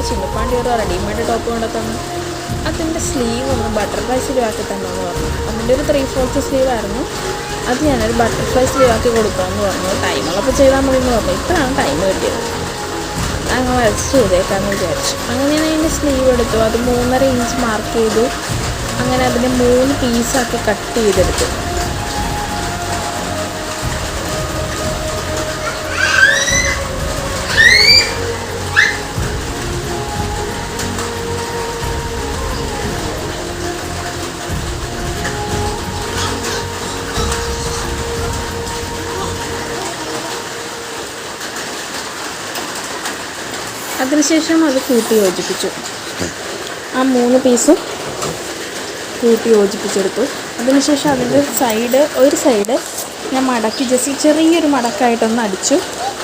നമ്മുടെ ചിന്നപ്പാണ്ടി ഒരു readymade top കൊണ്ട് തന്നു. അതിൻ്റെ സ്ലീവ് ഒന്ന് ബട്ടർഫ്ലൈ സ്ലീവ് ആക്കി തന്നെന്ന് പറഞ്ഞു. അതിൻ്റെ ഒരു 3/4 സ്ലീവ് ആയിരുന്നു. അത് ഞാനൊരു ബട്ടർഫ്ലൈ സ്ലീവ് ആക്കി കൊടുക്കാമെന്ന് പറഞ്ഞു. ടൈമുള്ളപ്പോൾ ചെയ്താൽ മതി എന്ന് പറഞ്ഞു. ഇപ്പോഴാണ് ടൈം കിട്ടിയത്. അങ്ങനെ അഡ്ജസ്റ്റ് ചെയ്തേക്കാമെന്ന് വിചാരിച്ചു. അങ്ങനെ ഞാൻ അതിൻ്റെ സ്ലീവ് എടുത്തു. അത് 3.5 ഇഞ്ച് മാർക്ക് ചെയ്തു. അങ്ങനെ അതിനെ 3 പീസാക്കി കട്ട് ചെയ്തെടുത്തു. അതിനുശേഷം അത് കൂട്ടി യോജിപ്പിച്ചു. ആ 3 പീസും കൂട്ടി യോജിപ്പിച്ചെടുത്തു. അതിനുശേഷം അതിൻ്റെ ഒരു സൈഡ് ഞാൻ മടക്കി ജസ്റ്റ് ചെറിയൊരു മടക്കായിട്ടൊന്ന് അടിച്ചു.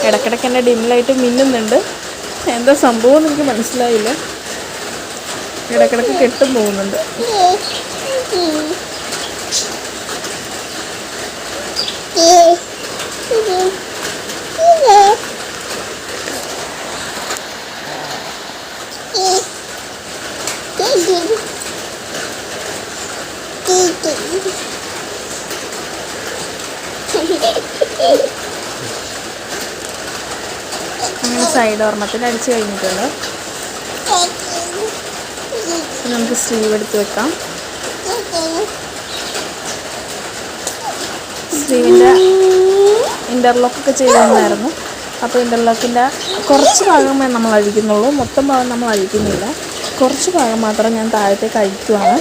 ഇടയ്ക്കിടയ്ക്ക് എൻ്റെ ഡിം ലൈറ്റ് മിന്നുന്നുണ്ട്. എന്താ സംഭവം എനിക്ക് മനസ്സിലായില്ല. ഇടയ്ക്കിടയ്ക്ക് കെട്ടും പോകുന്നുണ്ട്. അങ്ങനെ സൈഡ് ഒരെണ്ണത്തിൽ അടിച്ച് കഴിഞ്ഞിട്ടുണ്ട്. നമുക്ക് സ്ലീവ് എടുത്ത് വെക്കാം. സ്ലീവിൻ്റെ ഇൻ്റർലോക്കൊക്കെ ചെയ്തിരുന്നായിരുന്നു. അപ്പോൾ ഇൻ്റർലോക്കിൻ്റെ കുറച്ച് ഭാഗമേ നമ്മൾ അഴിക്കുന്നുള്ളൂ. മൊത്തം ഭാഗം നമ്മൾ അഴിക്കുന്നില്ല. കുറച്ച് ഭാഗം മാത്രം ഞാൻ താഴത്തേക്ക് അഴിക്കുവാണ്.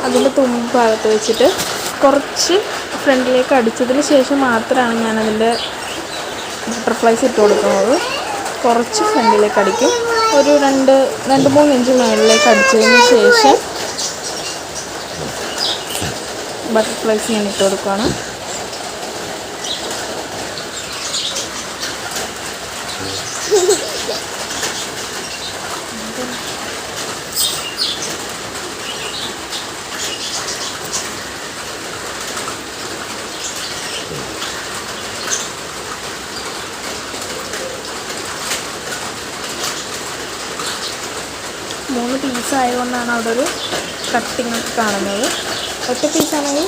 അതിൻ്റെ തുമ്പ് ഭാഗത്ത് വെച്ചിട്ട് കുറച്ച് ഫ്രണ്ടിലേക്ക് അടിച്ചതിന് ശേഷം മാത്രമാണ് ഞാനതിൻ്റെ ബട്ടർഫ്ലൈസ് ഇട്ട് കൊടുക്കുന്നത്. കുറച്ച് ഫ്രണ്ടിലേക്ക് അടിക്കും. ഒരു 2-3 ഇഞ്ച് മുകളിലേക്ക് അടിച്ചതിന് ശേഷം ബട്ടർഫ്ലൈസ് ഞാൻ ഇട്ട് കൊടുക്കുകയാണ്. മൂന്ന് പീസായതുകൊണ്ടാണ് അവിടെ ഒരു കട്ടിങ് ഒക്കെ കാണുന്നത്. ഒറ്റ പീസാണെങ്കിൽ